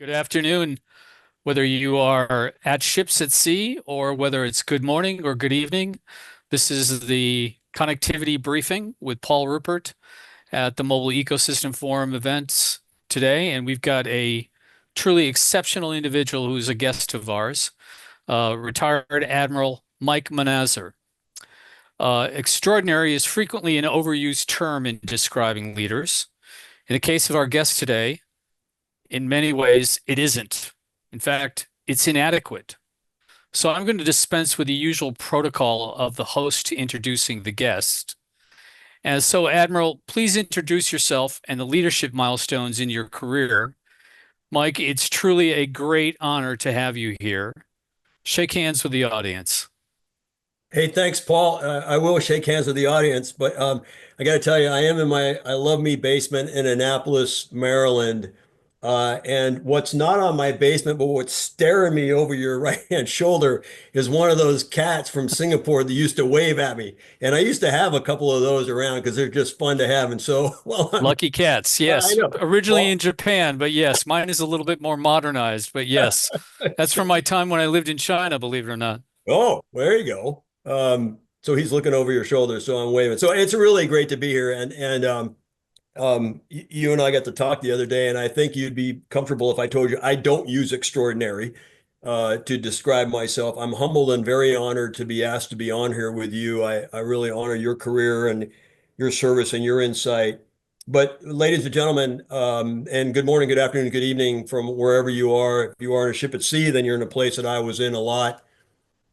Good afternoon, whether you are at ships at sea or whether it's good morning or good evening. This is the connectivity briefing with Paul Ruppert at the Mobile Ecosystem Forum events today. And we've got a truly exceptional individual who's a guest of ours, retired Admiral Mike Manazir. Extraordinary is frequently an overused term in describing leaders. In the case of our guest today, in many ways, it isn't. In fact, it's inadequate. So I'm going to dispense with the usual protocol of the host introducing the guest. And so, Admiral, please introduce yourself and the leadership milestones in your career. Mike, it's truly a great honor to have you here. Shake hands with the audience. Hey, thanks, Paul. I will shake hands with the audience, but I got to tell you, I am in my I love me basement in Annapolis, Maryland. And what's not on my basement, but what's staring me over your right-hand shoulder is one of those cats from Singapore that used to wave at me. And I used to have a couple of those around because they're just fun to have. And so, well, Lucky cats, I yes. know. Originally in Well, Japan, but yes, mine is a little bit more modernized, but yes. That's from my time when I lived in China, believe it or not. oh, there you go. So he's looking over your shoulder, so I'm waving. So it's really great to be here. You and I got to talk the other day, and I think you'd be comfortable if I told you I don't use extraordinary to describe myself. I'm humbled and very honored to be asked to be on here with you. I really honor your career and your service and your insight. But ladies and gentlemen, and good morning, good afternoon, good evening from wherever you are. If you are on a ship at sea, then you're in a place that I was in a lot.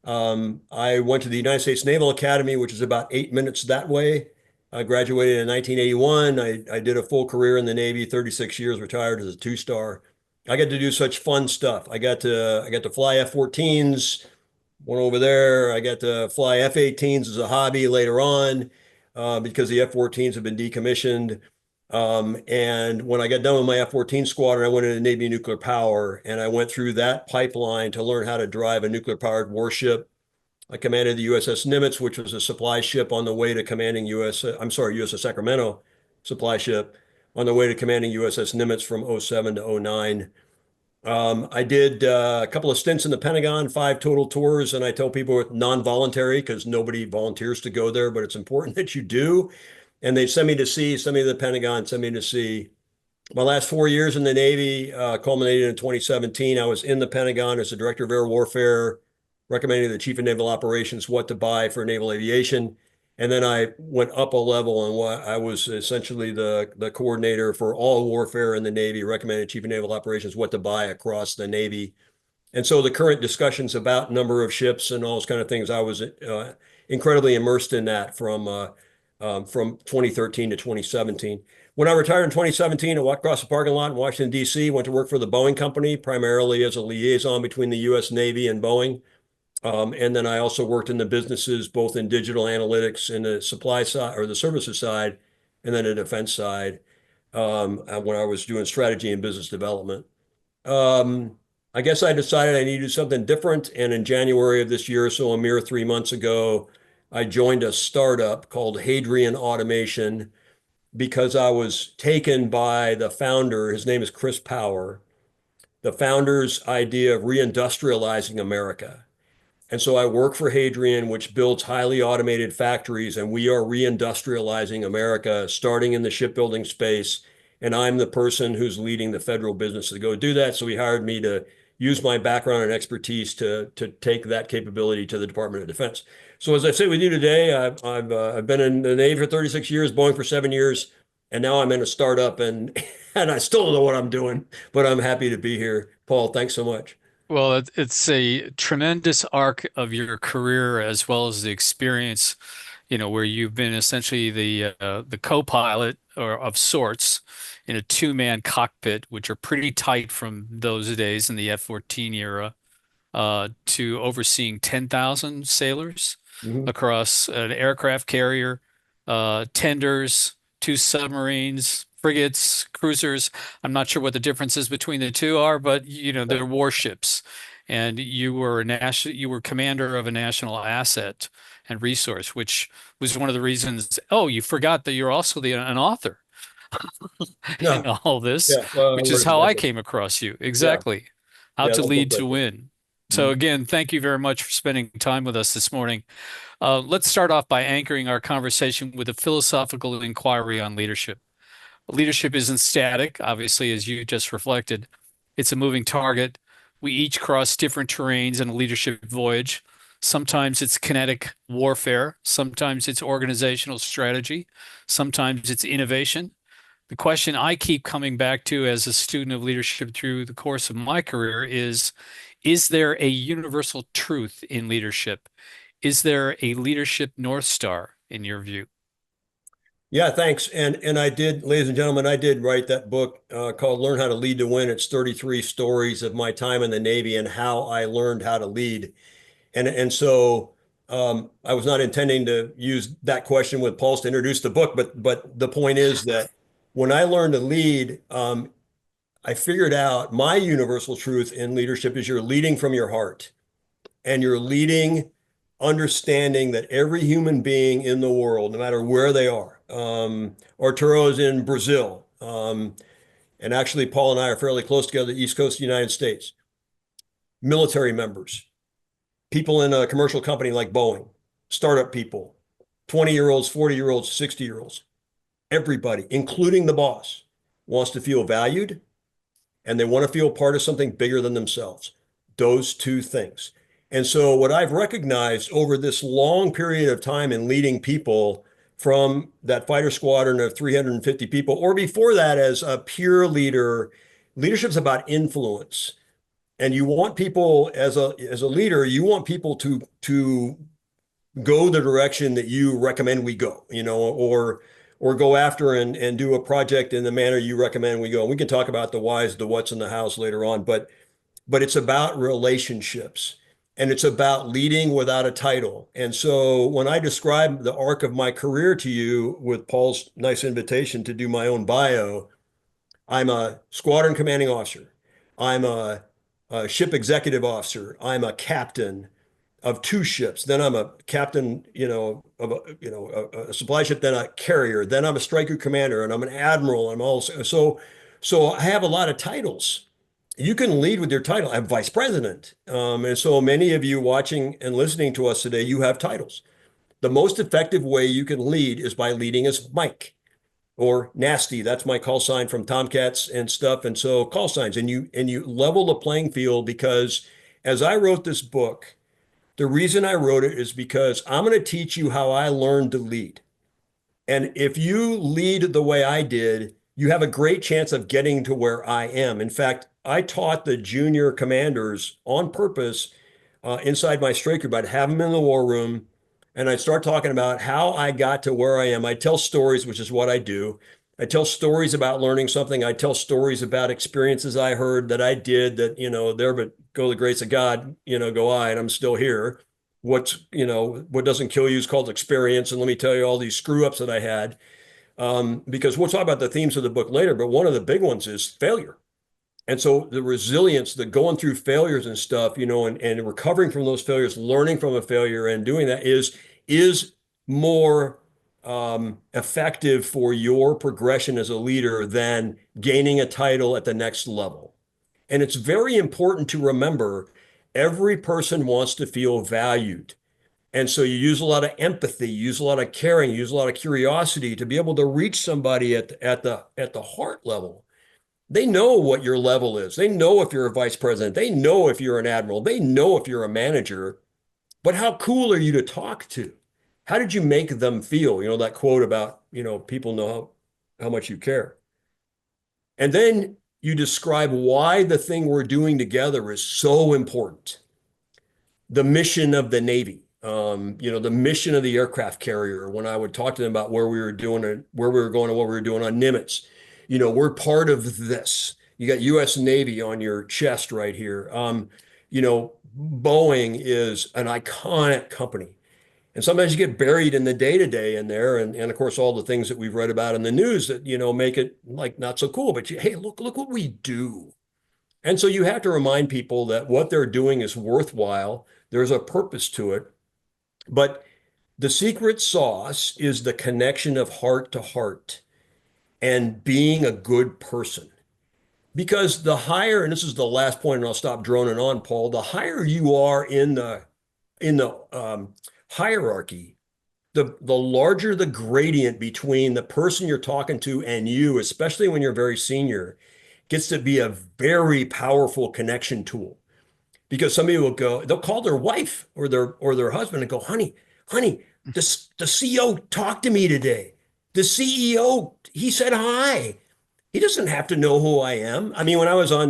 I went to the United States Naval Academy, which is about 8 minutes that way. I graduated in 1981. I did a full career in the Navy, 36 years, retired as a two-star. I got to do such fun stuff. I got to fly F-14s, one over there. I got to fly F-18s as a hobby later on because the F-14s have been decommissioned. And when I got done with my F-14 squadron, I went into Navy nuclear power, and I went through that pipeline to learn how to drive a nuclear-powered warship. I commanded the USS Nimitz, which was a supply ship on the way to commanding USS Sacramento supply ship on the way to commanding USS Nimitz from '07 to '09. I did a couple of stints in the Pentagon, 5 total tours, and I tell people it's non-voluntary because nobody volunteers to go there, but it's important that you do. And they send me to sea, send me to the Pentagon, send me to sea. My last 4 years in the Navy culminated in 2017. I was in the Pentagon as the Director of Air Warfare, recommending the Chief of Naval Operations what to buy for naval aviation. And then I went up a level and I was essentially the coordinator for all warfare in the Navy, recommending Chief of Naval Operations what to buy across the Navy. And so the current discussions about number of ships and all those kind of things, I was incredibly immersed in that from 2013 to 2017. When I retired in 2017, I walked across the parking lot in Washington, D.C., went to work for the Boeing company, primarily as a liaison between the U.S. Navy and Boeing. And then I also worked in the businesses, both in digital analytics and the supply side or the services side, and then the defense side when I was doing strategy and business development. Um, I guess I decided I needed to do something different. And in January of this year, so a mere 3 months ago, I joined a startup called Hadrian Automation because I was taken by the founder. His name is Chris Power, the founder's idea of reindustrializing America. And so I work for Hadrian, which builds highly automated factories, and we are reindustrializing America, starting in the shipbuilding space. And I'm the person who's leading the federal business to go do that. So he hired me to use my background and expertise to take that capability to the Department of Defense. So as I sit with you today, I've been in the Navy for 36 years, Boeing for 7 years, and now I'm in a startup, and and I still don't know what I'm doing, but I'm happy to be here. Paul, thanks so much. Well, it's a tremendous arc of your career as well as the experience, where you've been essentially the co-pilot or of sorts in a two-man cockpit, which are pretty tight from those days in the F-14 era, to overseeing 10,000 sailors Mhm. across an aircraft carrier, tenders, two submarines, frigates, cruisers. I'm not sure what the differences between the two are, but they're warships. And you were commander of a national asset and resource, which was one of the reasons. Oh, you forgot that you're also an author. in Yeah. all this, Yeah. Well, which we're is how I exactly. came across you. Yeah. Exactly. How Yeah. to That book lead right to there. win. So Mhm. again, thank you very much for spending time with us this morning. Let's start off by anchoring our conversation with a philosophical inquiry on leadership. Leadership isn't static, obviously, as you just reflected. It's a moving target. We each cross different terrains in a leadership voyage. Sometimes it's kinetic warfare. Sometimes it's organizational strategy. Sometimes it's innovation. The question I keep coming back to as a student of leadership through the course of my career is there a universal truth in leadership? Is there a leadership North Star in your view? Yeah, thanks. And I did, ladies and gentlemen, I did write that book called Learn How to Lead to Win. It's 33 stories of my time in the Navy and how I learned how to lead. And so I was not intending to use that question with Pulse to introduce the book, but the point is that when I learned to lead, I figured out my universal truth in leadership is you're leading from your heart and you're leading understanding that every human being in the world, no matter where they are, Arturo's in Brazil, and actually Paul and I are fairly close together, the East Coast of the United States, military members, people in a commercial company like Boeing, startup people, 20-year-olds, 40-year-olds, 60-year-olds, everybody, including the boss, wants to feel valued and they want to feel part of something bigger than themselves. Those two things. And so, what I've recognized over this long period of time in leading people from that fighter squadron of 350 people, or before that as a peer leader, leadership's about influence. And you want people as a leader, you want people to go the direction that you recommend we go, or go after and do a project in the manner you recommend we go. And we can talk about the whys, the what's in the house later on, but it's about relationships and it's about leading without a title. And so when I describe the arc of my career to you with Paul's nice invitation to do my own bio, I'm a squadron commanding officer. I'm a ship executive officer. I'm a captain of two ships. Then I'm a captain, of a supply ship, then a carrier. Then I'm a striker commander and I'm an admiral. I'm also so I have a lot of titles. You can lead with your title. I'm vice president. And so many of you watching and listening to us today, you have titles. The most effective way you can lead is by leading as Mike or Nasty. That's my call sign from Tomcats and stuff. And so call signs, and you level the playing field because as I wrote this book, the reason I wrote it is because I'm going to teach you how I learned to lead. And if you lead the way I did, you have a great chance of getting to where I am. In fact, I taught the junior commanders on purpose inside my strike group. I'd have them in the war room and I'd start talking about how I got to where I am. I tell stories, which is what I do. I tell stories about learning something. I tell stories about experiences I heard that I did that, there but go the grace of God, go I, and I'm still here. What doesn't kill you is called experience. And let me tell you all these screw ups that I had, because we'll talk about the themes of the book later. But one of the big ones is failure. And so the resilience, the going through failures and stuff, and recovering from those failures, learning from a failure and doing that is more effective for your progression as a leader than gaining a title at the next level. And it's very important to remember every person wants to feel valued. And so you use a lot of empathy, you use a lot of caring, you use a lot of curiosity to be able to reach somebody at the heart level. They know what your level is. They know if you're a vice president. They know if you're an admiral. They know if you're a manager. But how cool are you to talk to? How did you make them feel? That quote about, people know how much you care. And then you describe why the thing we're doing together is so important. The mission of the Navy, the mission of the aircraft carrier. When I would talk to them about where we were doing and where we were going and what we were doing on Nimitz, we're part of this. You got U.S. Navy on your chest right here. Boeing is an iconic company. And sometimes you get buried in the day-to-day in there. And of course, all the things that we've read about in the news that, make it like not so cool. But hey, look what we do. And so you have to remind people that what they're doing is worthwhile. There's a purpose to it. But the secret sauce is the connection of heart to heart. and being a good person. Because the higher, and this is the last point, and I'll stop droning on, Paul, the higher you are in the hierarchy, the larger the gradient between the person you're talking to and you, especially when you're very senior, gets to be a very powerful connection tool. Because somebody will go, they'll call their wife or their husband and go, honey, the CEO talked to me today. The CEO, he said hi. He doesn't have to know who I am. I mean, when I was on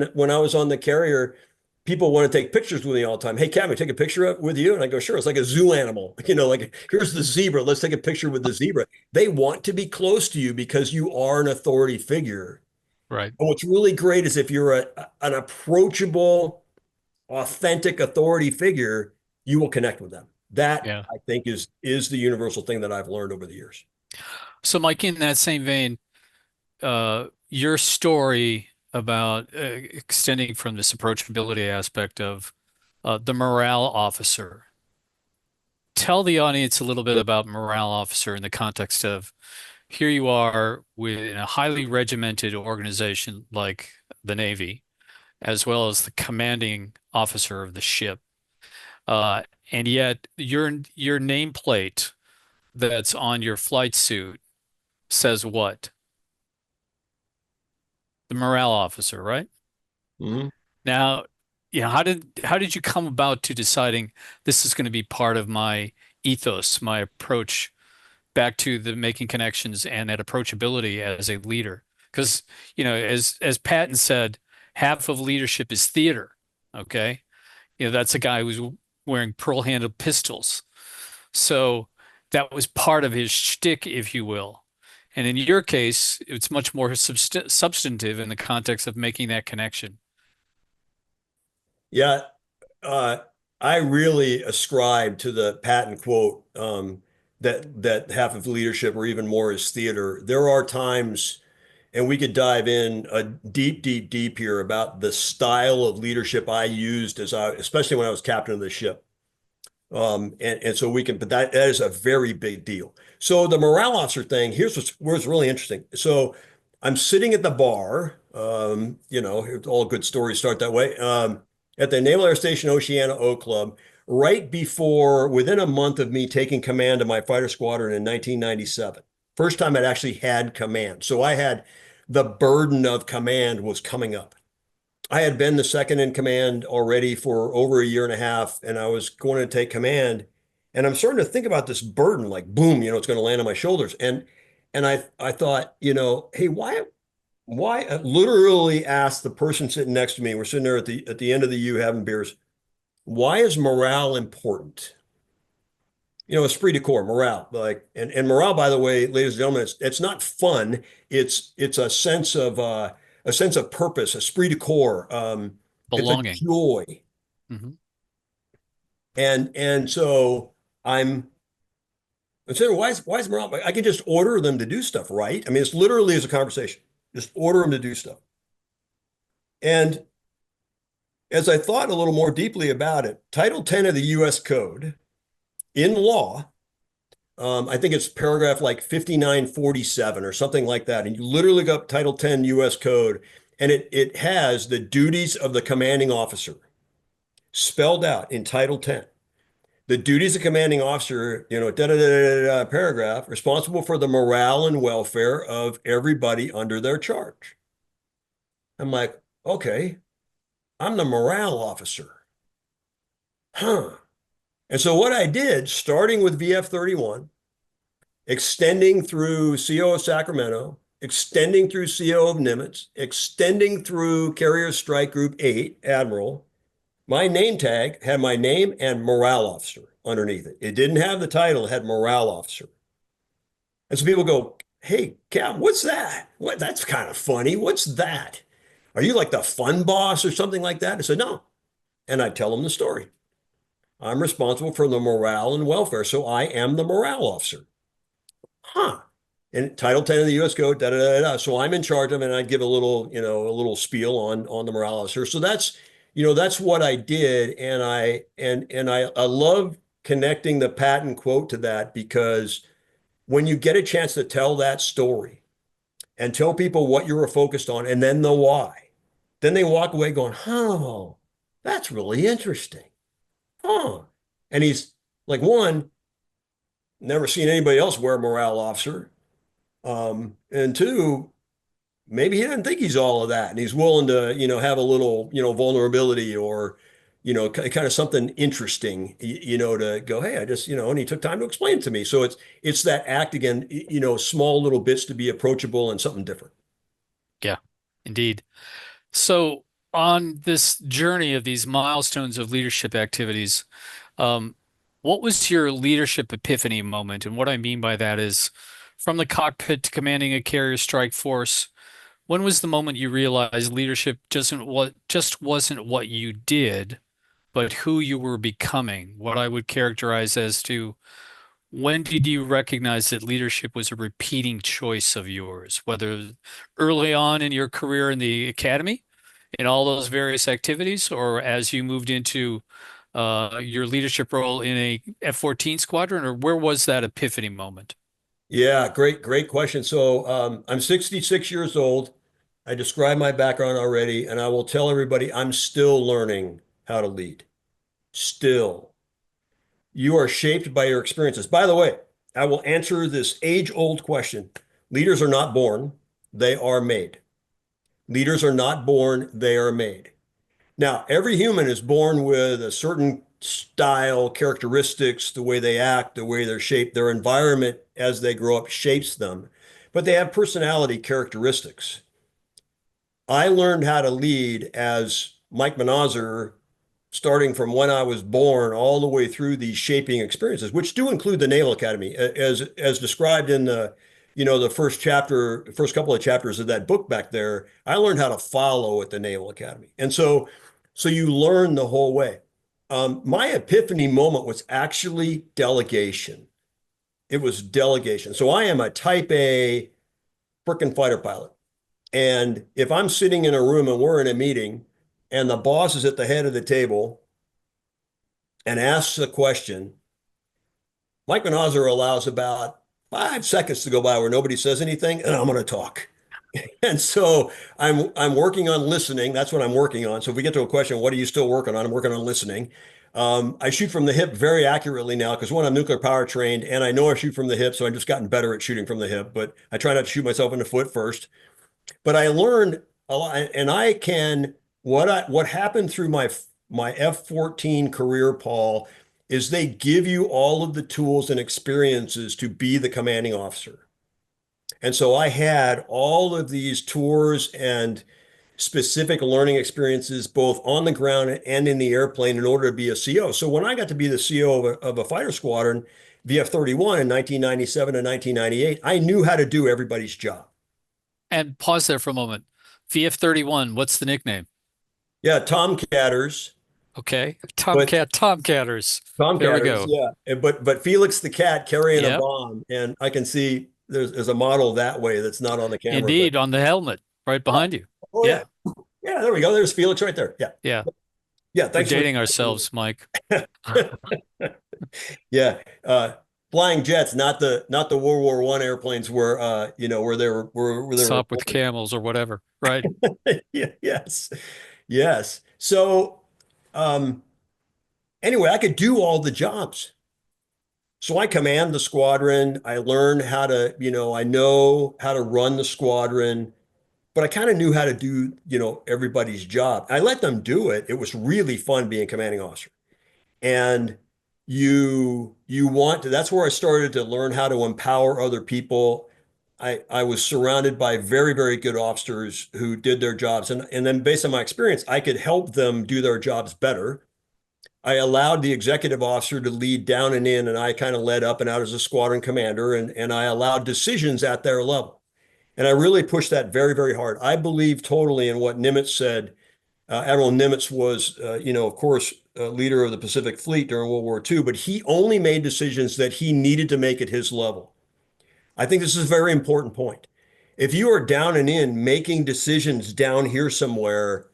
the carrier, people want to take pictures with me all the time. Hey, Kevin, take a picture with you, and I go, sure. It's like a zoo animal, like here's the zebra. Let's take a picture with the zebra. They want to be close to you because you are an authority figure. Right. And what's really great is if you're an approachable, authentic authority figure, you will connect with them. That Yeah. I think is the universal thing that I've learned over the years. So, Mike, in that same vein, your story about extending from this approachability aspect of the morale officer. Tell the audience a little bit about morale officer in the context of here you are with a highly regimented organization like the Navy, as well as the commanding officer of the ship. Uh, and yet your nameplate that's on your flight suit says what? The morale officer, right? Mhm. Now, how did you come about to deciding this is going to be part of my ethos, my approach back to the making connections and that approachability as a leader? Because, as Patton said, half of leadership is theater. Okay. That's a guy who's wearing pearl-handled pistols. So that was part of his shtick, if you will. And in your case, it's much more substantive in the context of making that connection. Yeah, uh, I really ascribe to the patent quote that half of leadership or even more is theater. There are times, and we could dive in a deep here about the style of leadership I used especially when I was captain of the ship. And so but that is a very big deal. So the morale officer thing, where it's really interesting. So I'm sitting at the bar, all good stories start that way, at the Naval Air Station Oceana O Club, right within a month of me taking command of my fighter squadron in 1997. First time I'd actually had command. So the burden of command was coming up. I had been the second in command already for over a year and a half, and I was going to take command. And I'm starting to think about this burden, like boom, it's going to land on my shoulders. And I thought, hey, why I literally asked the person sitting next to me, we're sitting there at the end of the U having beers, why is morale important? Esprit de corps, morale, like, and morale, by the way, ladies and gentlemen, it's not fun. It's a sense of purpose, esprit de corps. It's a Belonging. joy, Hmm. and so I'm saying, why is morale? I can just order them to do stuff, right? I mean, it's literally as a conversation. Just order them to do stuff. And as I thought a little more deeply about it, Title 10 of the U.S. Code in law. I think it's paragraph like 5947 or something like that. And you literally look up Title 10 US Code, and it has the duties of the commanding officer spelled out in Title 10. The duties of commanding officer, paragraph, responsible for the morale and welfare of everybody under their charge. I'm like, okay, I'm the morale officer. Huh. And so what I did, starting with VF-31, extending through CO of Sacramento, extending through CO of Nimitz, extending through Carrier Strike Group 8, Admiral. My name tag had my name and morale officer underneath it. It didn't have the title, it had morale officer. And so people go, hey, Cap, what's that? What? That's kind of funny. What's that? Are you like the fun boss or something like that? I said, no. And I tell them the story. I'm responsible for the morale and welfare, so I am the morale officer. Huh. And Title 10 of the U.S. Code, da da da da. So I'm in charge of it, and I give a little spiel on the morale officer. So that's what I did, and I love connecting the patent quote to that because when you get a chance to tell that story, and tell people what you were focused on and then the why. Then they walk away going, oh, that's really interesting. Huh. And he's like, one, never seen anybody else wear a morale officer. And two, maybe he doesn't think he's all of that and he's willing to, have a little, vulnerability or, kind of something interesting, to go, hey, I just, and he took time to explain it to me. So it's that act again, small little bits to be approachable and something different. Yeah, indeed. So on this journey of these milestones of leadership activities, um, what was your leadership epiphany moment? And what I mean by that is from the cockpit to commanding a carrier strike force, when was the moment you realized leadership just wasn't what you did, but who you were becoming? What I would characterize as to when did you recognize that leadership was a repeating choice of yours, whether early on in your career in the academy, in all those various activities, or as you moved into your leadership role in a F-14 squadron, or where was that epiphany moment? Yeah, great question. So I'm 66 years old. I described my background already, and I will tell everybody I'm still learning how to lead. Still. You are shaped by your experiences. By the way, I will answer this age-old question. Leaders are not born, they are made. Leaders are not born, they are made. Now, every human is born with a certain style, characteristics, the way they act, the way they're shaped, their environment as they grow up shapes them, but they have personality characteristics. I learned how to lead as Mike Manazir, starting from when I was born all the way through these shaping experiences, which do include the Naval Academy, as described in the first chapter, first couple of chapters of that book back there. I learned how to follow at the Naval Academy, and so you learn the whole way. My epiphany moment was actually delegation. It was delegation. So I am a Type A frickin' fighter pilot. And if I'm sitting in a room and we're in a meeting and the boss is at the head of the table and asks a question, Mike Manazir allows about 5 seconds to go by where nobody says anything, and I'm going to talk. And so I'm working on listening. That's what I'm working on. So if we get to a question, what are you still working on? I'm working on listening. I shoot from the hip very accurately now because one, I'm nuclear power trained, and I know I shoot from the hip, so I've just gotten better at shooting from the hip. But I try not to shoot myself in the foot first. But I learned a lot, and I can what happened through my F-14 career, Paul, is they give you all of the tools and experiences to be the commanding officer. And so I had all of these tours and specific learning experiences, both on the ground and in the airplane, in order to be a CO. So when I got to be the CO of a fighter squadron, VF-31 in 1997 and 1998, I knew how to do everybody's job. And pause there for a moment. VF-31, what's the nickname? Yeah, Tomcatters, Okay. but Tomcatters. There we Tomcatters, go. yeah. But Felix the cat carrying a Yep. bomb, and I can see there's a model that way that's not on the camera, but Indeed, on the helmet right yeah. behind you. Oh Yeah. yeah, yeah. There we go. There's Felix right there. Yeah, Yeah. yeah. We're Thanks for dating ourselves, Mike. yeah. Flying jets, not the World War I airplanes where where they were Stop with camels or whatever. Right. yeah, yes, yes. So um, anyway, I could do all the jobs. So I command the squadron. I learn how to, I know how to run the squadron, but I kind of knew how to do, everybody's job. I let them do it. It was really fun being commanding officer. And you want to, that's where I started to learn how to empower other people. I was surrounded by very, very good officers who did their jobs. And then based on my experience, I could help them do their jobs better. I allowed the executive officer to lead down and in, and I kind of led up and out as a squadron commander, and I allowed decisions at their level. And I really pushed that very, very hard. I believe totally in what Nimitz said. Admiral Nimitz was, of course, leader of the Pacific Fleet during World War II, but he only made decisions that he needed to make at his level. I think this is a very important point. If you are down and in making decisions down here somewhere,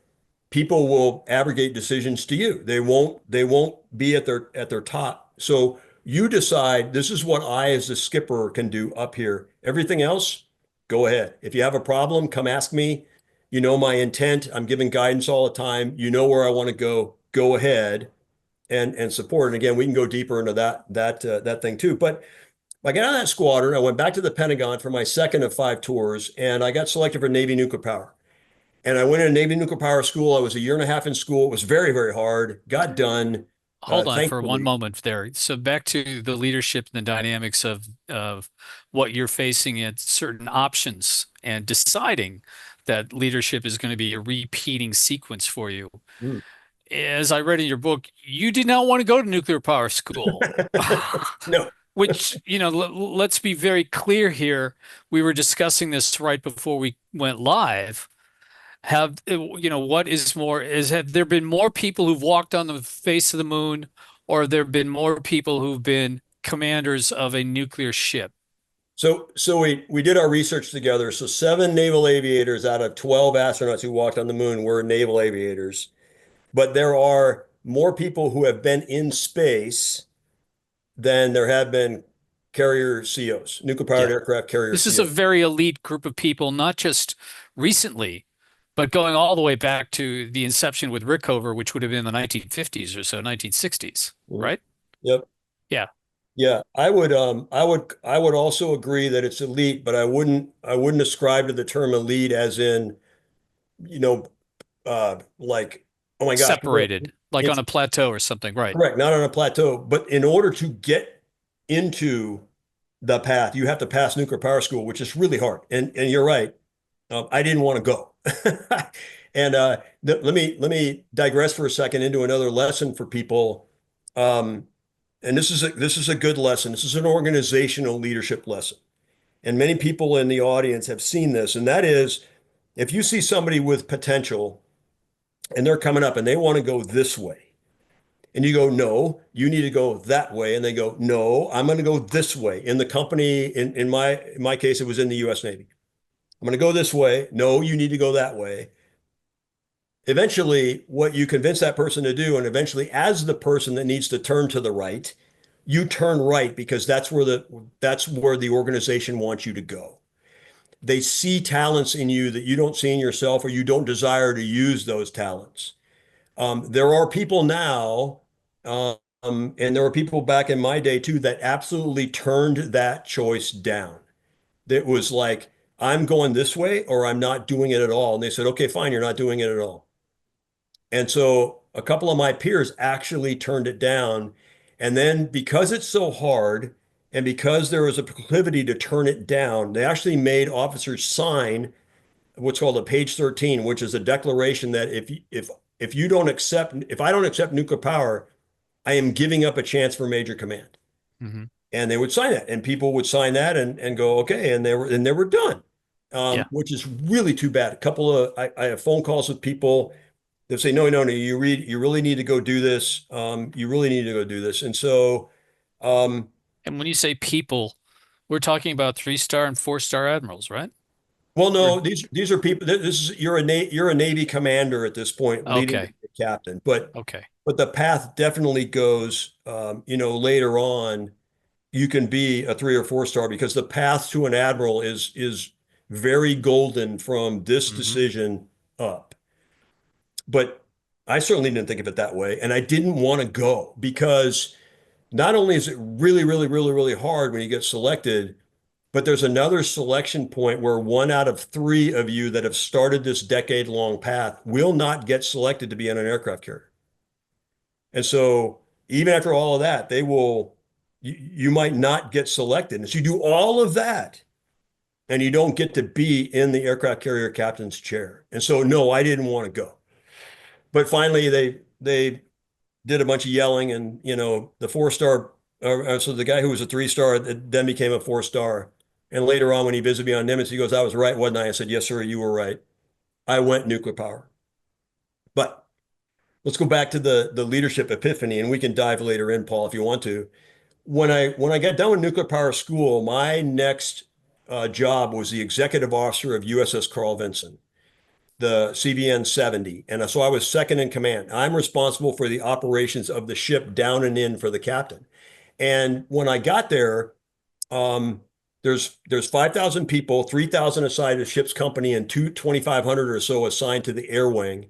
people will abrogate decisions to you. They won't be at their top. So you decide this is what I as the skipper can do up here. Everything else go ahead. If you have a problem, come ask me. You know my intent. I'm giving guidance all the time. You know where I want to go. Go ahead and support. And again, we can go deeper into that thing too. But I got out of that squadron. I went back to the Pentagon for my second of 5 tours, and I got selected for Navy nuclear power. And I went into Navy nuclear power school. I was a year and a half in school. It was very, very hard. Got done, Hold on for one thankfully. moment there. So back to the leadership and the dynamics of what you're facing at certain options and deciding that leadership is going to be a repeating sequence for you. Mm. As I read in your book, you did not want to go to nuclear power school. No. Which, let's be very clear here. We were discussing this right before we went live. What is more, have there been more people who've walked on the face of the moon, or have there been more people who've been commanders of a nuclear ship? So we did our research together. So 7 naval aviators out of 12 astronauts who walked on the moon were naval aviators. But there are more people who have been in space than there have been carrier COs, nuclear powered Yeah. aircraft carrier This is a COs. very elite group of people, not just recently, but going all the way back to the inception with Rickover, which would have been in the 1950s or so, 1960s, Mhm. right? Yep. Yeah, Yeah. I would also agree that it's elite, but I wouldn't ascribe to the term elite as in, you know, like, oh my gosh, separated, like on it's a plateau or something, right? correct, not on a plateau. But in order to get into the path, you have to pass nuclear power school, which is really hard. And you're right. I didn't want to go. And let me digress for a second into another lesson for people. Um, and this is a good lesson. This is an organizational leadership lesson. And many people in the audience have seen this, and that is if you see somebody with potential and they're coming up and they want to go this way, and you go, no, you need to go that way. And they go, no, I'm going to go this way. In the company, in my case, it was in the US Navy. I'm going to go this way. No, you need to go that way. Eventually, what you convince that person to do, and eventually, as the person that needs to turn to the right, you turn right because that's where the organization wants you to go. They see talents in you that you don't see in yourself, or you don't desire to use those talents. There are people now, and there were people back in my day too, that absolutely turned that choice down. That was like, I'm going this way or I'm not doing it at all. And they said, okay, fine, you're not doing it at all. And so a couple of my peers actually turned it down. And then because it's so hard and because there was a proclivity to turn it down, they actually made officers sign what's called a page 13, which is a declaration that if you don't accept, if I don't accept nuclear power, I am giving up a chance for major command. Hmm. And they would sign that, and people would sign that and go, okay, and they were done, Yeah. which is really too bad. I have phone calls with people that say, no, no, no, you really need to go do this. You really need to go do this. And so, um, And when you say people, we're talking about 3-star and 4-star admirals, right? well, We're no, these are people. This is you're a Navy commander at this point, leading to okay. be a captain. But Okay. but the path definitely goes. Later on, you can be a 3 or 4 star because the path to an admiral is very golden from this Hmm. decision up. But I certainly didn't think of it that way, and I didn't want to go because not only is it really, really, really, really hard when you get selected, but there's another selection point where 1 out of 3 of you that have started this decade-long path will not get selected to be on an aircraft carrier. And so even after all of that, you might not get selected. And so you do all of that and you don't get to be in the aircraft carrier captain's chair. And so, no, I didn't want to go. But finally, they did a bunch of yelling, and the 4 star. So the guy who was a 3 star then became a 4 star. And later on, when he visited me on Nimitz, he goes, "I was right, wasn't I?" I said, "Yes, sir, you were right. I went nuclear power." But let's go back to the leadership epiphany, and we can dive later in, Paul, if you want to. When I got done with nuclear power school, my next job was the executive officer of USS Carl Vinson, the CVN 70. And so I was second in command. I'm responsible for the operations of the ship down and in for the captain. And when I got there, um, there's 5,000 people, 3,000 assigned to ship's company, and 2,500 or so assigned to the air wing.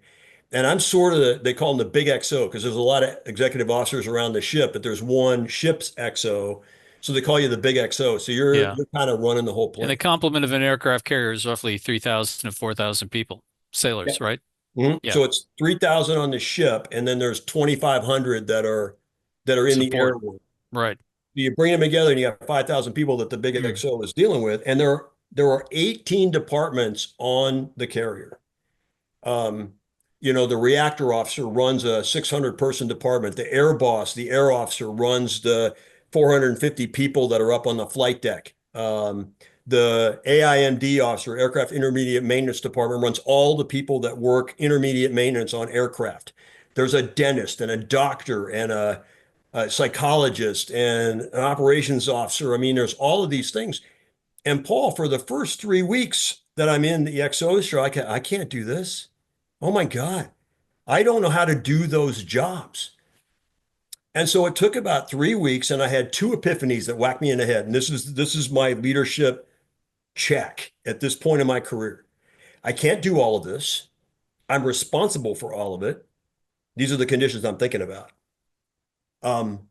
And I'm sort of they call them the big XO because there's a lot of executive officers around the ship, but there's one ship's XO. So they call you the big XO. So you're Yeah. you're kind of running the whole And the plane. complement of an aircraft carrier is roughly 3,000 to 4,000 people, Yeah. sailors, right? Yeah. So it's 3,000 on the ship, and then there's 2,500 that are in the air Support. wing. Right. You bring them together and you have 5,000 people that the big Mm. XO is dealing with, and there are 18 departments on the carrier. Um, the reactor officer runs a 600 person department. The air boss, the air officer runs the 450 people that are up on the flight deck. The AIMD officer, aircraft intermediate maintenance department, runs all the people that work intermediate maintenance on aircraft. There's a dentist and a doctor and a psychologist and an operations officer. I mean, there's all of these things. And Paul, for the first 3 weeks that I'm in the XO show, I can't do this. Oh my God. I don't know how to do those jobs. And so it took about 3 weeks, and I had two epiphanies that whacked me in the head. And this is my leadership check at this point in my career. I can't do all of this. I'm responsible for all of it. These are the conditions I'm thinking about. Um,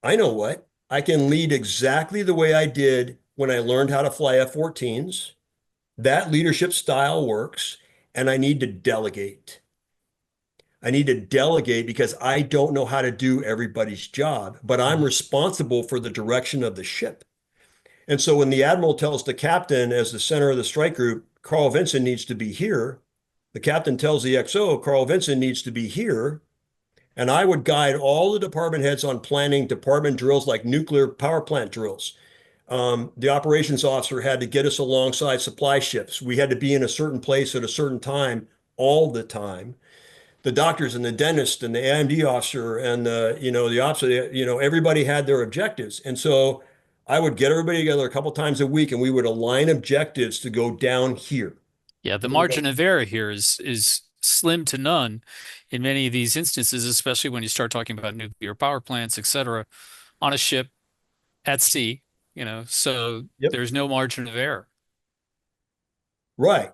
I know what. I can lead exactly the way I did when I learned how to fly F-14s. That leadership style works, and I need to delegate. I need to delegate because I don't know how to do everybody's job, but I'm Mhm. responsible for the direction of the ship. And so when the admiral tells the captain, as the center of the strike group, Carl Vinson needs to be here, the captain tells the XO, Carl Vinson needs to be here. And I would guide all the department heads on planning department drills like nuclear power plant drills. The operations officer had to get us alongside supply ships. We had to be in a certain place at a certain time all the time. The doctors and the dentist and the AMD officer and the officer, everybody had their objectives. And so I would get everybody together a couple times a week and we would align objectives to go down here. Yeah, the We're going to margin of error here is slim to none in many of these instances, especially when you start talking about nuclear power plants, et cetera, on a ship at sea, so Yep. there's no margin of error. Right.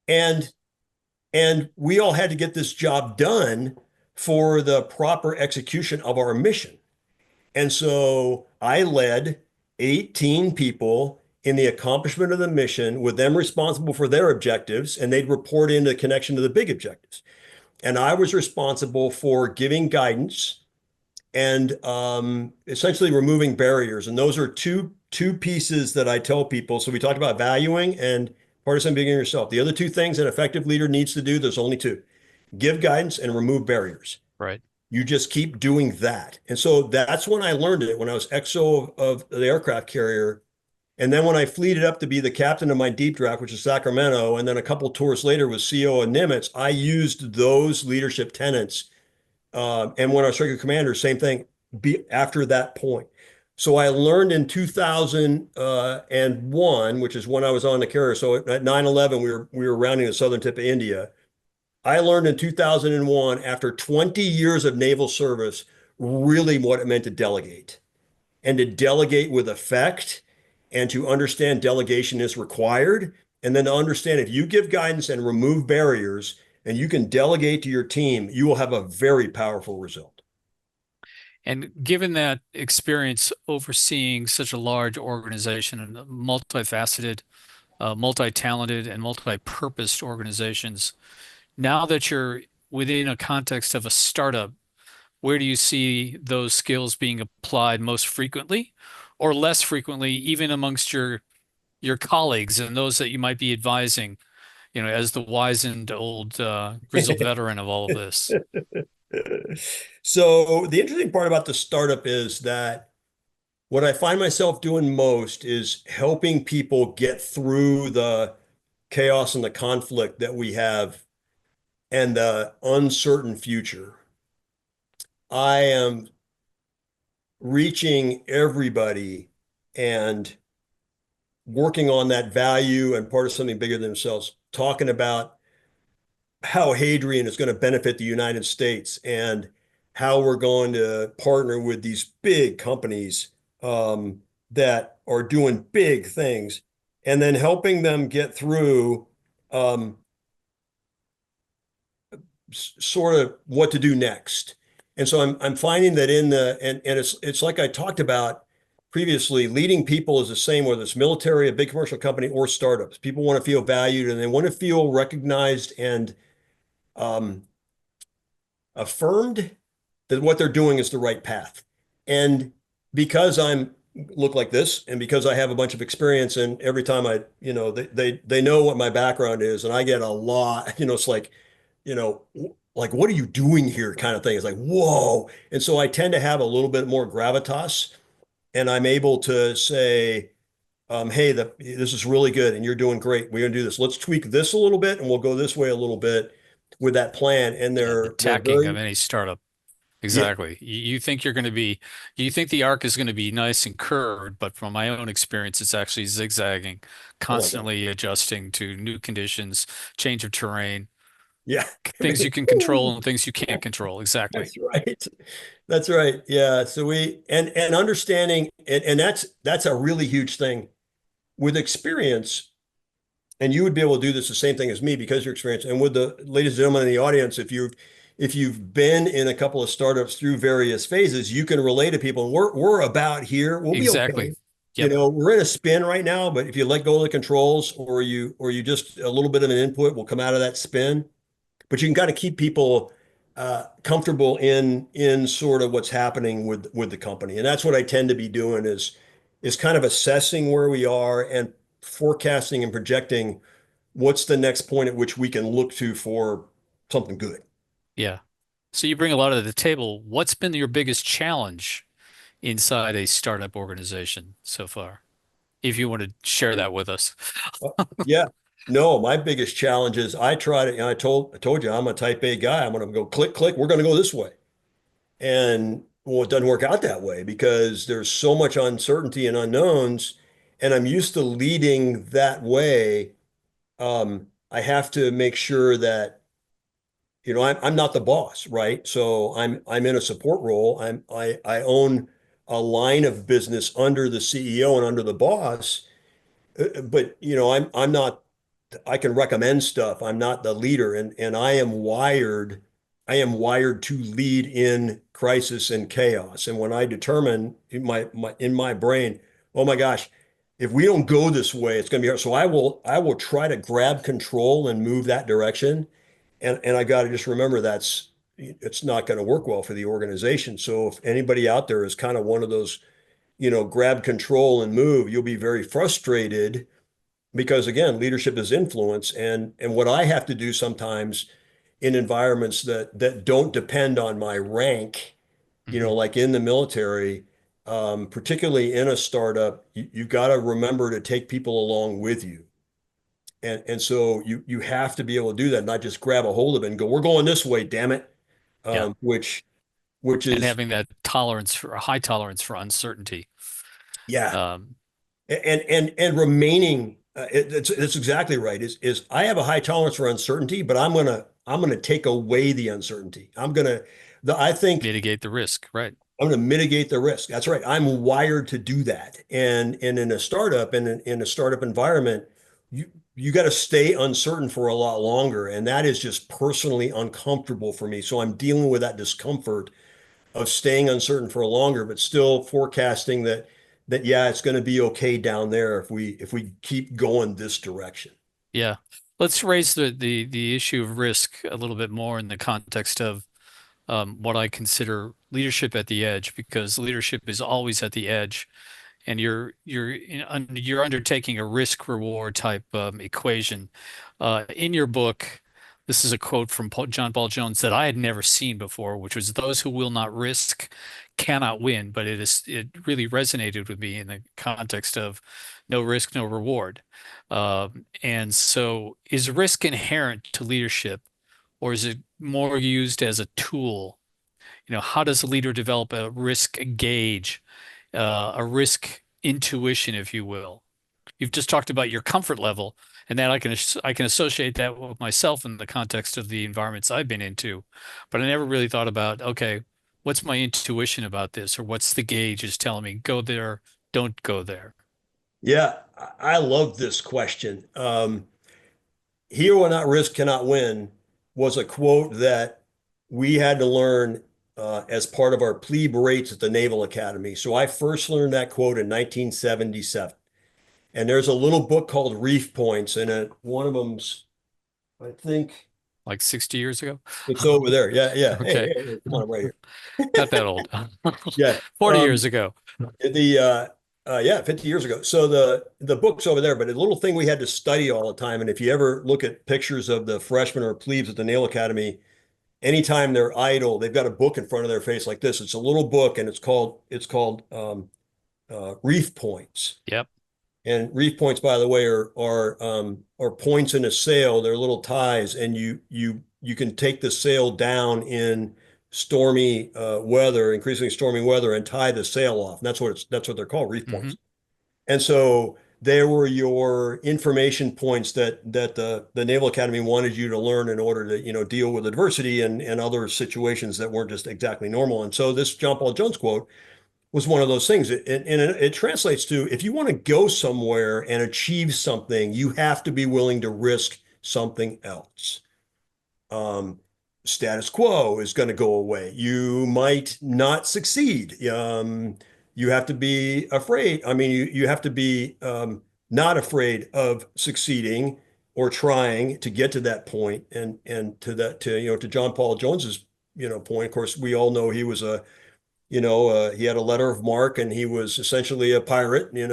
And we all had to get this job done for the proper execution of our mission. And so I led 18 people in the accomplishment of the mission, with them responsible for their objectives, and they'd report in the connection to the big objectives. And I was responsible for giving guidance and essentially removing barriers. And those are two pieces that I tell people. So we talked about valuing and partisan being yourself. The other two things an effective leader needs to do, there's only two: give guidance and remove barriers. Right. You just keep doing that. And so that's when I learned it, when I was XO of the aircraft carrier. And then when I fleeted up to be the captain of my deep draft, which is Sacramento, and then a couple tours later was CO of Nimitz, I used those leadership tenets. And when I was striker commander, same thing after that point. So I learned in 2001, which is when I was on the carrier. So at 9/11, we were rounding the southern tip of India. I learned in 2001, after 20 years of naval service, really what it meant to delegate and to delegate with effect and to understand delegation is required. And then to understand if you give guidance and remove barriers and you can delegate to your team, you will have a very powerful result. And given that experience overseeing such a large organization and multifaceted, multi-talented, and multi-purposed organizations, now that you're within a context of a startup, where do you see those skills being applied most frequently or less frequently, even amongst your colleagues and those that you might be advising, as the wizened old grizzled veteran of all of this? So the interesting part about the startup is that what I find myself doing most is helping people get through the chaos and the conflict that we have and the uncertain future. I am reaching everybody and working on that value and part of something bigger than themselves, talking about how Hadrian is going to benefit the United States and how we're going to partner with these big companies. that are doing big things and then helping them get through um, sort of what to do next. And so I'm finding that in the and it's like I talked about previously, leading people is the same whether it's military, a big commercial company, or startups. People want to feel valued and they want to feel recognized and um, affirmed that what they're doing is the right path. And because I'm look like this and because I have a bunch of experience and every time I, they know what my background is and I get a lot, it's like, you know, like what are you doing here kind of thing. It's like, whoa. And so I tend to have a little bit more gravitas and I'm able to say, hey, this is really good and you're doing great. We're gonna do this. Let's tweak this a little bit and we'll go this way a little bit with that plan. And Yeah, the they're tacking of very, any startup. yeah, Exactly. You think you're going to be, you think the arc is going to be nice and curved, but from my own experience, it's actually zigzagging, oh my God. constantly adjusting to new conditions, change of terrain, Yeah. things you can control and things you can't control. Exactly. That's right. That's right. Yeah. So and understanding and that's a really huge thing with experience. And you would be able to do this the same thing as me because your experience. And with the ladies and gentlemen in the audience, if you've been in a couple of startups through various phases, you can relate to people. And we're about here. We'll be Exactly. okay. Yep. We're in a spin right now, but if you let go of the controls or you just a little bit of an input will come out of that spin. But you can kind of keep people comfortable in sort of what's happening with the company, and that's what I tend to be doing is kind of assessing where we are and forecasting and projecting what's the next point at which we can look to for something good. Yeah. So you bring a lot to the table. What's been your biggest challenge inside a startup organization so far? If you want to share that with us. Yeah. No, my biggest challenge is I try to, I told you I'm a type A guy. I'm going to go click, click. We're going to go this way. And well, it doesn't work out that way because there's so much uncertainty and unknowns, and I'm used to leading that way. I have to make sure that, I'm not the boss, right? So I'm in a support role. I own a line of business under the CEO and under the boss, but I'm not I can recommend stuff. I'm not the leader, and I am wired to lead in crisis and chaos. And when I determine in my brain, oh my gosh, if we don't go this way, it's going to be hard. So I will try to grab control and move that direction. And I got to just remember it's not going to work well for the organization. So if anybody out there is kind of one of those, grab control and move, you'll be very frustrated because again, leadership is influence, and what I have to do sometimes in environments that don't depend on my rank, Mhm. like in the military, particularly in a startup, you've got to remember to take people along with you. And so you have to be able to do that, not just grab a hold of it and go, we're going this way, damn it. Yeah. Which And is having that tolerance for a high tolerance for uncertainty. yeah. Um, And remaining it's exactly right is I have a high tolerance for uncertainty, but I'm gonna take away the uncertainty. I think Mitigate the risk, right? I'm gonna mitigate the risk. That's right. I'm wired to do that. And in a startup in a startup environment, you got to stay uncertain for a lot longer, and that is just personally uncomfortable for me. So I'm dealing with that discomfort of staying uncertain for longer, but still forecasting that yeah, it's going to be okay down there if we keep going this direction. Yeah. Let's raise the issue of risk a little bit more in the context of what I consider leadership at the edge, because leadership is always at the edge, and you're undertaking a risk reward type equation. In your book, this is a quote from John Paul Jones that I had never seen before, which was, "Those who will not risk cannot win." But it really resonated with me in the context of no risk, no reward. And so, is risk inherent to leadership, or is it more used as a tool? How does a leader develop a risk gauge, a risk intuition, if you will? You've just talked about your comfort level, and that I can associate that with myself in the context of the environments I've been into. But I never really thought about, okay, what's my intuition about this, or what's the gauge is telling me, go there, Don't go there. Yeah, I love this question. He will not risk, cannot win was a quote that we had to learn as part of our plebe rates at the Naval Academy. So I first learned that quote in 1977. And there's a little book called Reef Points, and one of them's, I think Like 60 years ago. it's over there. Yeah, yeah. Hey, Okay. hey, hey, come on, I'm right here. Not that old. Yeah. 40 years ago. The yeah, 50 years ago. So the book's over there, but a little thing we had to study all the time. And if you ever look at pictures of the freshmen or plebes at the Naval Academy, anytime they're idle, they've got a book in front of their face like this. It's a little book, and it's called Reef Points. Yep. And reef points, by the way, are points in a sail. They're little ties, and you can take the sail down in stormy weather, increasingly stormy weather, and tie the sail off. And that's what they're called, reef Hmm. points. And so there were your information points that the Naval Academy wanted you to learn in order to, deal with adversity and other situations that weren't just exactly normal. And so this John Paul Jones quote was one of those things. It translates to, if you want to go somewhere and achieve something, you have to be willing to risk something else. Um, Status quo is going to go away. You might not succeed. You have to be afraid. I mean, you have to be not afraid of succeeding or trying to get to that point. And to John Paul Jones's point. Of course, we all know he was he had a letter of marque, and he was essentially a pirate, and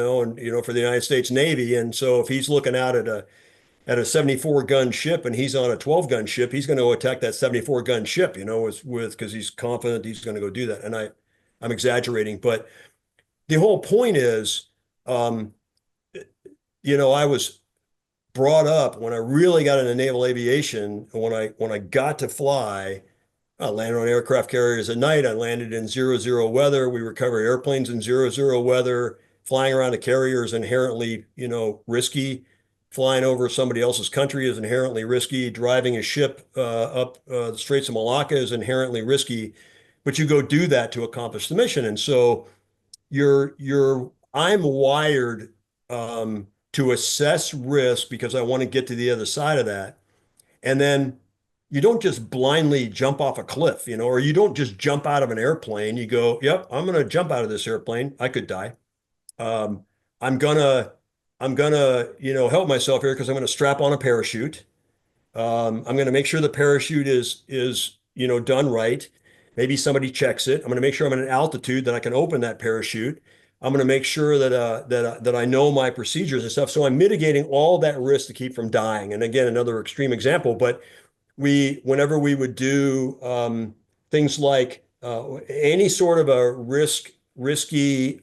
for the United States Navy. And so if he's looking out at a 74 gun ship and he's on a 12 gun ship, he's going to attack that 74 gun ship, with because he's confident he's going to go do that. And I'm exaggerating, but the whole point is, um, I was brought up when I really got into naval aviation, when I got to fly. I landed on aircraft carriers at night. I landed in 0-0 weather. We recover airplanes in 0-0 weather. Flying around a carrier is inherently, risky. Flying over somebody else's country is inherently risky. Driving a ship up the Straits of Malacca is inherently risky. But you go do that to accomplish the mission. And so I'm wired to assess risk because I want to get to the other side of that. And then you don't just blindly jump off a cliff, or you don't just jump out of an airplane. You go, yep, I'm going to jump out of this airplane. I could die. Um, I'm gonna, help myself here because I'm gonna strap on a parachute. I'm going to make sure the parachute is done right. Maybe somebody checks it. I'm going to make sure I'm at an altitude that I can open that parachute. I'm going to make sure that I know my procedures and stuff. So I'm mitigating all that risk to keep from dying. And again, another extreme example, but whenever we would do things like any sort of a risky